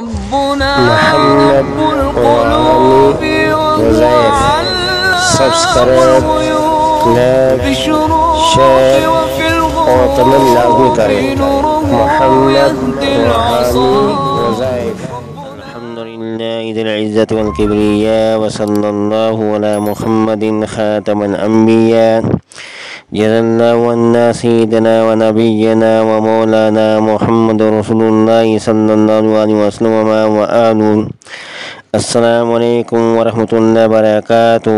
محمد وعلی وزیر subscribe like share اور کمنٹ لازمی کریں۔ محمد وعلی وزیر الحمد للہ ذی العزت والکبریاء وصلی اللہ علی محمد خاتم الانبیاء جزا اللہ عنا سیدنا ونبینا ومولانا محمد رسول اللہ صلی اللہ علیہ وسلم وآلہ۔ السلام علیکم ورحمۃ اللہ وبرکاتہ۔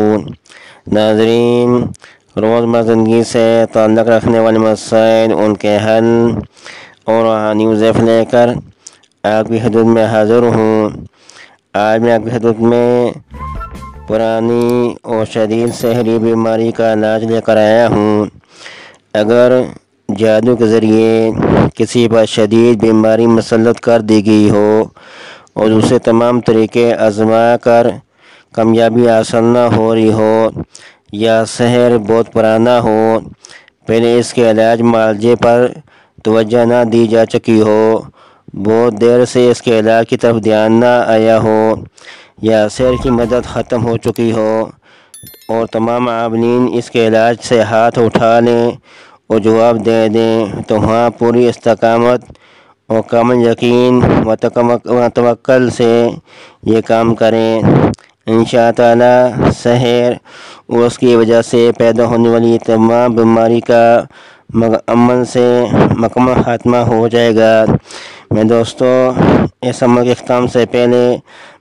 ناظرین، روزمرہ زندگی سے تعلق رکھنے والے مسائل، ان کے حل اور روحانی وظائف لے کر آپ کی خدمت میں حاضر ہوں۔ آج میں آپ کی خدمت میں پرانی اور شدید سحری بیماری کا علاج لے کر آیا ہوں۔ اگر جادو کے ذریعے کسی پر شدید بیماری مسلط کر دی گئی ہو اور اسے تمام طریقے آزما کر کامیابی حاصل نہ ہو رہی ہو، یا سحر بہت پرانا ہو، پہلے اس کے علاج معالجے پر توجہ نہ دی جا چکی ہو، بہت دیر سے اس کے علاج کی طرف دھیان نہ آیا ہو، یا سحر کی مدد ختم ہو چکی ہو، اور تمام عاملین اس کے علاج سے ہاتھ اٹھا لیں اور جواب دے دیں، تو وہاں پوری استقامت اور کامل یقین و توکل سے یہ کام کریں۔ انشاء تعالی سحر اور اس کی وجہ سے پیدا ہونے والی تمام بیماری کا عمل سے مکمل خاتمہ ہو جائے گا۔ میں دوستو، اس عمل کے اختتام سے پہلے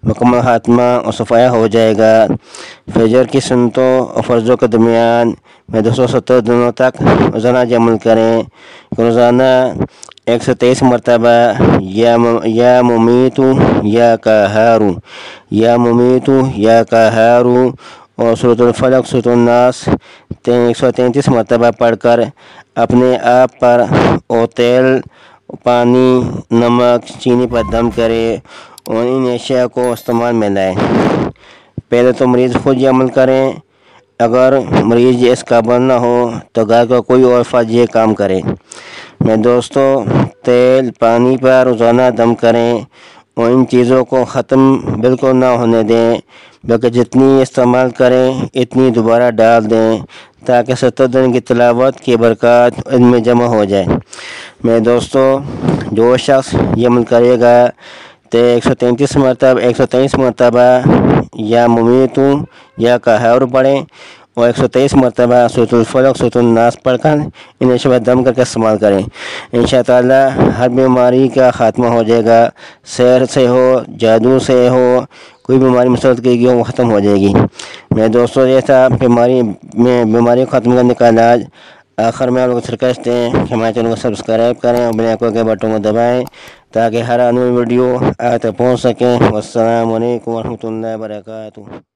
مکمل خاتمہ اور صفایا ہو جائے گا۔ فجر کی سنتوں اور فرضوں کے درمیان میں 270 دنوں تک روزانہ عمل کریں۔ روزانہ 123 مرتبہ یا ممیتو یا قہارو، یا ممیتو یا قہارو اور سورۃ الفلق سورۃ الناس 133 مرتبہ پڑھ کر اپنے آپ پر اور تیل، پانی، نمک، چینی پر دم کرے اور ان اشیاء کو استعمال میں لائیں۔ پہلے تو مریض خود یہ عمل کریں، اگر مریض اس قابل نہ ہو تو گھر کا کوئی اور فرد یہ کام کرے۔ میں دوستو، تیل، پانی پر روزانہ دم کریں اور ان چیزوں کو ختم بالکل نہ ہونے دیں، بلکہ جتنی استعمال کریں اتنی دوبارہ ڈال دیں، تاکہ 70 دن کی تلاوت کی برکات ان میں جمع ہو جائے۔ میں دوستو، جو شخص یہ عمل کرے گا تو 123 مرتبہ یا ممیتو یا قہارو پڑھیں اور 123 مرتبہ سورۃ الفلق سورۃ الناس پڑھ کر انہیں شبہ دم کر کے استعمال کریں۔ انشاءاللہ ہر بیماری کا خاتمہ ہو جائے گا، سحر سے ہو، جادو سے ہو، کوئی بیماری مسلط کی گئی ہو وہ ختم ہو جائے گی۔ میں دوستو، یہ تھا بیماری ختم کرنے کا علاج۔ آخر میں آپ لوگ سرکش دیں کہ ہمارے چینل کو سبسکرائب کریں اور بیل آئیکن کے بٹن کو دبائیں تاکہ ہر آنے والی ویڈیو آپ تک پہنچ سکیں۔ والسلام علیکم ورحمۃ اللہ وبرکاتہ۔